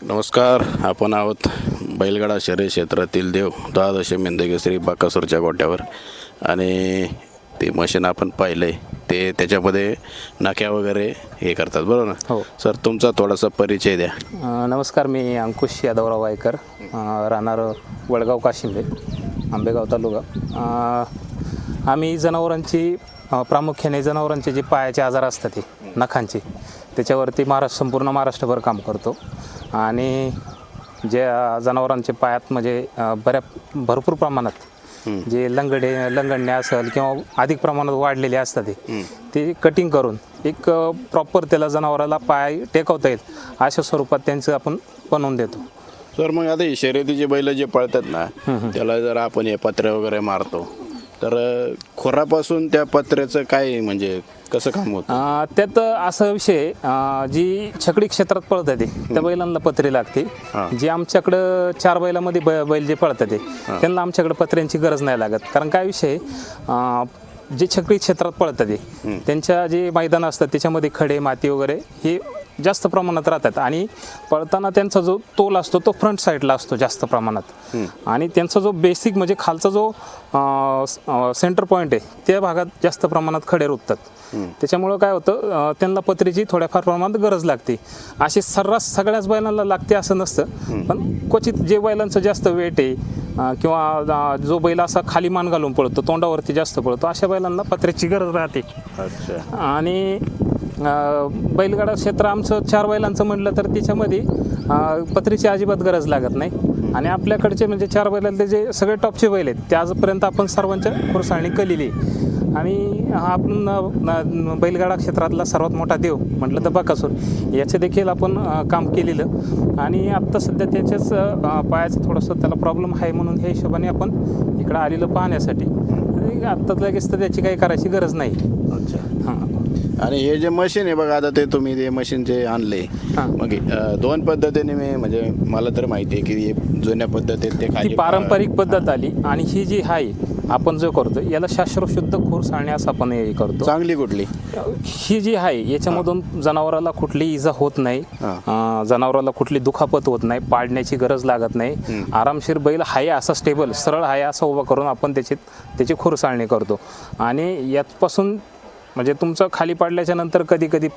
नमस्कार. आपण आहोत बैलगाडा शर्यत क्षेत्रातील देव द्वादश हिंदकेसरी बकासूरच्या गोट्यावर आणि ते मशीन आपण पाहिलंय ते त्याच्यामध्ये नाक्या वगैरे हे करतात बरोबर ना. हो सर तुमचा थोडासा परिचय द्या. नमस्कार, मी अंकुश यादवराव वायकर, राहणार वडगाव काशिंबे, आंबेगाव तालुका. आम्ही जनावरांची प्रामुख्याने जनावरांचे जे पायाचे आजार असतात ते नखांचे त्याच्यावरती संपूर्ण महाराष्ट्रभर काम करतो आणि जे जनावरांचे पायात म्हणजे भरपूर प्रमाणात जे लंगडणे असेल किंवा अधिक प्रमाणात वाढलेले असतात ते कटिंग करून एक प्रॉपर त्याला जनावराला पाय टेकवता येईल अशा स्वरूपात त्यांचं आपण बनवून देतो. सर मग आता शर्यतीचे बैल जे पळतात ना त्याला जर आपण हे पत्रे वगैरे मारतो तर खोरापासून त्या पत्र्याचं काय म्हणजे कसं काम होतं? त्यात असा विषय जी छकडी क्षेत्रात पळतात ते त्या बैलांना पत्रे लागते. जे आमच्याकडं 4 बैलामध्ये बैल जे पळतात ते त्यांना आमच्याकडे पत्र्यांची गरज नाही लागत. कारण काय विषय जे छकडी क्षेत्रात पळतात ते त्यांच्या जे मैदान असतात त्याच्यामध्ये खडे माती वगैरे हे जास्त प्रमाणात राहतात आणि पळताना त्यांचा जो तोल असतो तो फ्रंट साईडला असतो जास्त प्रमाणात आणि त्यांचा जो बेसिक म्हणजे खालचा जो सेंटर पॉईंट आहे त्या भागात जास्त प्रमाणात खडे रुततात. त्याच्यामुळं काय होतं त्यांना पत्रीची थोड्याफार प्रमाणात गरज लागते. अशी सर्रास सगळ्याच बैलांना लागते असं नसतं, पण क्वचित जे बैलांचं जास्त वेट आहे किंवा जो बैल असा खाली मान घालून पळतो तोंडावरती जास्त पळतो अशा बैलांना पत्र्याची गरज राहते. आणि बैलगाडा क्षेत्र आमचं 4 बैलांचं म्हटलं तर त्याच्यामध्ये पत्रीची अजिबात गरज लागत नाही. आणि आपल्याकडचे म्हणजे 4 बैलांचे जे सगळे टॉपचे बैल आहेत ते आजपर्यंत आपण सर्वांच्या खुरसाणी केलेली आहे. आणि आपण बैलगाडा क्षेत्रातला सर्वात मोठा देव म्हटलं तर बकासूर याचे देखील आपण काम केलेलं आणि आत्ता सध्या त्याच्याच पायाचं थोडंसं त्याला प्रॉब्लेम आहे म्हणून ह्या हिशोबाने आपण इकडं आलेलं पाहण्यासाठी. आत्ता लगेच तर त्याची काही करायची गरज नाही. अच्छा. आणि हे जे मशीन आहे बघा आता ते तुम्ही ते मशीन जे आणले मग 2 पद्धतीने मी म्हणजे मला तर माहिती आहे की जुन्या पद्धतीत ते खाली पारंपरिक पद्धत आली आणि ही जी आहे आपण जो करतो याला शास्त्रशुद्ध खूर साळणे असं आपण हे करतो. चांगली कुठली ही जी आहे याच्यामधून जनावराला कुठली इजा होत नाही, जनावराला कुठली दुखापत होत नाही, पाडण्याची गरज लागत नाही. आरामशीर बैल हाय असा स्टेबल सरळ हाय असा उभा करून आपण त्याची खूर साळणे करतो. आणि यापासून म्हणजे तुमचं खाली पाडल्याच्या नंतर कधी कधी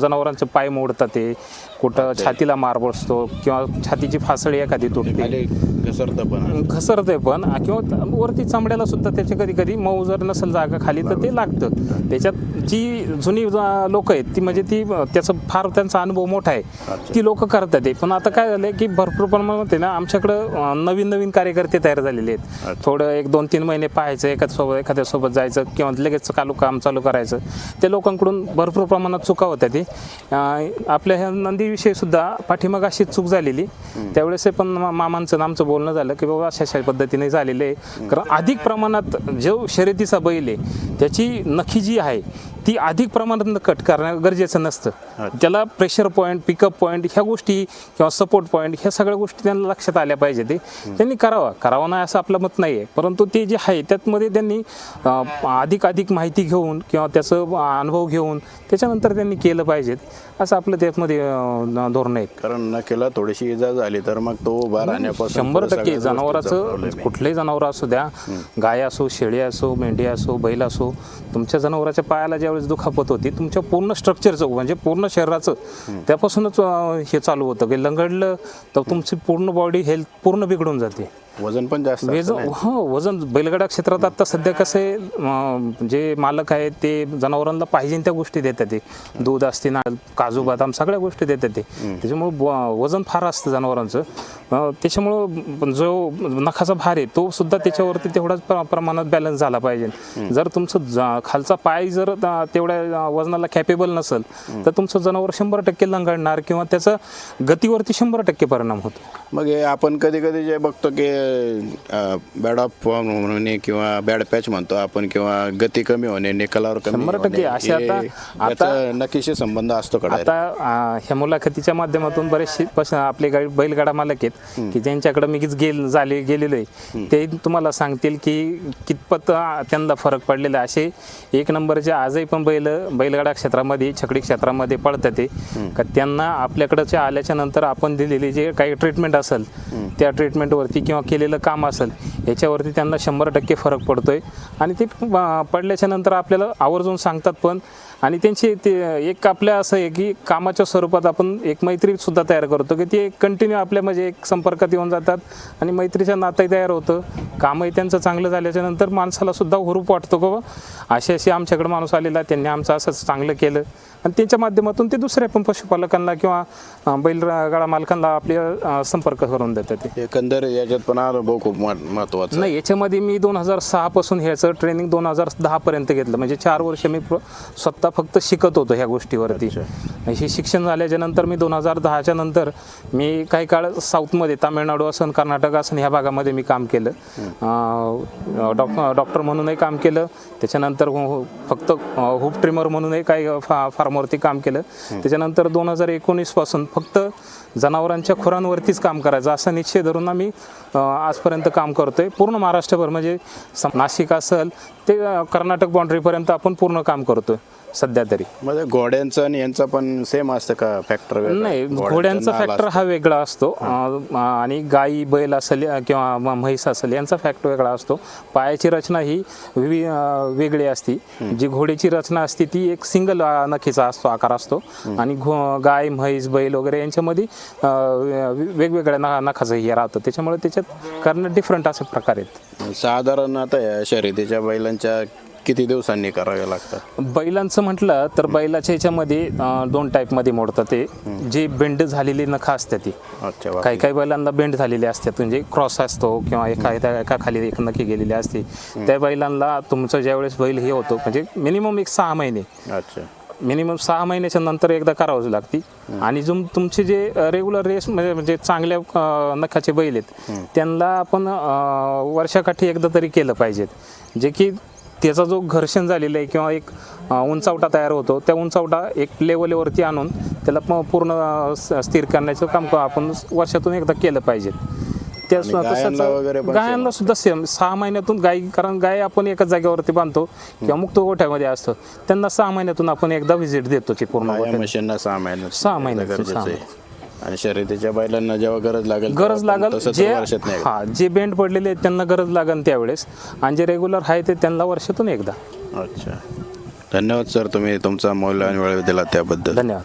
जनावरांचे पाय मोडतात, ते कुठं छातीला मार बसतो किंवा छातीची फासळी एखादी तुटते, घसरते पण किंवा वरती चामड्याला सुद्धा त्याचे कधी कधी मऊ जर नसेल जागा खाली तर ते लागतं. त्याच्यात जी जुनी लोक आहेत ती म्हणजे ती त्याचं फार त्यांचा अनुभव मोठा आहे ती लोक करतात ते. पण आता काय झालंय की भरपूर प्रमाणात ना आमच्याकडं नवीन कार्यकर्ते तयार झालेले आहेत. थोडं 1-2-3 महिने पाहायचं एखाद्यासोबत जायचं किंवा लगेच काम चालू करायचं. त्या लोकांकडून भरपूर प्रमाणात चुका होत्या. ते आपल्या ह्या नंदीविषयी सुद्धा पाठीमाग अशी चूक झालेली. त्यावेळेस पण मामांचं आमचं बोलणं झालं की बाबा अशा पद्धतीने झालेलं आहे. कारण अधिक प्रमाणात जो शर्यतीचा बैल आहे त्याची नखी जी आहे ती अधिक प्रमाणात कट करणं गरजेचं नसतं. त्याला प्रेशर पॉईंट, पिकअप पॉईंट ह्या गोष्टी किंवा सपोर्ट पॉईंट ह्या सगळ्या गोष्टी त्यांना लक्षात आल्या पाहिजे. ते त्यांनी करावा नाही असं आपलं मत नाही आहे, परंतु ते जे आहे त्यातमध्ये त्यांनी अधिक माहिती घेऊन किंवा त्याचं अनुभव घेऊन त्याच्यानंतर त्यांनी केलं पाहिजेत असं आपलं त्यामध्ये धोरण आहे. कारण नखेला थोडीशी इजा झाली तर मग तो उभा राहण्यापासून 100% जनावराचं कुठलंही जनावर असू द्या, गाय असो, शेळी असो, मेंढी असो, बैल असो, तुमच्या जनावराच्या पायाला ज्यावेळेस दुखापत होती तुमच्या पूर्ण स्ट्रक्चरचं म्हणजे पूर्ण शरीराचं त्यापासूनच हे चालू होतं की लंगडलं तर तुमची पूर्ण बॉडी हेल्थ पूर्ण बिघडून जाते. वजन पण जास्त वजन बैलगाडा क्षेत्रात आता सध्या कसं आहे जे मालक आहेत ते जनावरांना पाहिजे त्या गोष्टी देतात. ते दूध असते ना, काजू बदाम सगळ्या गोष्टी देतात ते. त्याच्यामुळं वजन फार असतं जनावरांचं. त्याच्यामुळं जो नखाचा भार आहे तो सुद्धा त्याच्यावरती तेवढाच प्रमाणात बॅलन्स झाला पाहिजे. जर तुमचं खालचा पाय जर तेवढ्या वजनाला कॅपेबल नसेल तर तुमचं जनावर 100% लंगडणार किंवा त्याचा गतीवरती 100% परिणाम होतो. मग हे आपण कधी जे बघतो की बॅड ऑफ फॉर्म होणे किंवा बॅड पॅच म्हणतो आपण किंवा गती कमी होणे, निकालावर कमी 100% असे आता नक्कीशी संबंध असतो का direct? आता ह्या मुलाखतीच्या माध्यमातून बरेचसे आपले बैलगाडा मालक आहेत की ज्यांच्याकडे मी गेलेलो आहे, ते तुम्हाला सांगतील की कितपत त्यांना फरक पडलेला आहे. असे एक नंबरचे आजही पण बैलगाडा क्षेत्रामध्ये, छकडी क्षेत्रामध्ये पळतात ते, का त्यांना आपल्याकडचे आल्याच्या नंतर आपण दिलेली जे काही ट्रीटमेंट असेल त्या ट्रीटमेंटवरती किंवा केलेलं काम असेल याच्यावरती त्यांना 100% फरक पडतोय. आणि ते पडल्याच्या नंतर आपल्याला आवर्जून सांगतात पण. आणि त्यांची ते एक आपल्या असं आहे की कामाच्या स्वरूपात आपण एक मैत्री सुद्धा तयार करतो की ते कंटिन्यू आपल्या म्हणजे एक संपर्कात येऊन जातात आणि मैत्रीचं नातंही तयार होतं. कामही त्यांचं चांगलं झाल्याच्या नंतर माणसाला सुद्धा हुरूप वाटतो की बाबा असे आमच्याकडे माणूस आलेला, त्यांनी आमचं असंच चांगलं केलं. आणि त्यांच्या माध्यमातून ते दुसऱ्या पण पशुपालकांना किंवा बैलगाडा मालकांना आपले संपर्क करून देतात. एकंदर याच्यात पण अनुभव खूप महत्वाचा. नाही, याच्यामध्ये मी 2006 पासून ह्याचं ट्रेनिंग 2010 पर्यंत घेतलं. म्हणजे 4 वर्ष मी स्वतः फक्त शिकत होतो ह्या गोष्टीवरती. हे शिक्षण झाल्याच्या नंतर मी 2010च्या नंतर मी काही काळ साऊथमध्ये, तामिळनाडू असन, कर्नाटक असन ह्या भागामध्ये मी काम केलं. डॉक्टर म्हणूनही काम केलं. त्याच्यानंतर फक्त हुप ट्रिमर म्हणूनही काही फार्मवरती काम केलं. त्याच्यानंतर 2019 पासून फक्त जनावरांच्या खुरांवरतीच काम करायचं असा निश्चय धरून आम्ही आजपर्यंत काम करतोय. पूर्ण महाराष्ट्रभर म्हणजे नाशिक असेल ते कर्नाटक बाउंड्रीपर्यंत आपण पूर्ण काम करतोय सध्या तरी. म्हणजे घोड्यांचं आणि यांचा पण सेम असतं का फॅक्टर? नाही, घोड्यांचा फॅक्टर हा वेगळा असतो आणि गाई बैल असेल किंवा म्हैस असेल यांचा फॅक्टर वेगळा असतो. पायाची रचना ही वेगळी असती. जी घोड्याची रचना असते ती एक सिंगल नखीचा असतो, आकार असतो. आणि गाय, म्हैस, बैल वगैरे यांच्यामध्ये वेगवेगळ्या नखाचं हे राहतं. त्याच्यामुळे त्याच्यात करणं डिफरंट असे प्रकार आहेत. साधारण आता या शर्यतीच्या बैलांच्या किती दिवसांनी करावे लागतात? बैलांचं म्हटलं तर बैलाच्या ह्याच्यामध्ये 2 टाईपमध्ये मोडतात. ते जे बेंड झालेली नखं असतात ती, काही बैलांना बेंड झालेले असतात, म्हणजे क्रॉस असतो किंवा एका खाली एक नखी गेलेली असते. त्या बैलांना तुमचं ज्यावेळेस बैल हे होतो म्हणजे मिनिमम 6 महिने, मिनिमम 6 महिन्याच्या नंतर एकदा करावंच लागते. आणि तुमचे जे रेग्युलर रेस म्हणजे चांगल्या नखाचे बैल आहेत त्यांना आपण वर्षाकाठी एकदा तरी केलं पाहिजेत. जे की त्याचा जो घर्षण झालेला आहे किंवा एक उंचावटा तयार होतो, त्या उंचावटा एक लेवलवरती आणून त्याला पूर्ण स्थिर करण्याचं काम आपण वर्षातून एकदा केलं पाहिजे. गायांना सुद्धा सेम 6 महिन्यातून कारण गाय आपण एकाच जागेवरती बांधतो किंवा मुक्त गोठ्यामध्ये असतो, त्यांना 6 महिन्यातून आपण एकदा व्हिजिट देतो की पूर्ण 6 महिन्यात. आणि शर्यतीच्या बैलांना जेव्हा गरज लागेल जे बेंड पडलेले आहेत त्यांना गरज लागेल त्यावेळेस, आणि जे रेग्युलर आहे ते त्यांना वर्षातून एकदा. अच्छा, धन्यवाद सर, तुम्ही तुमचा मौल्यवान वेळ दिला त्याबद्दल. धन्यवाद.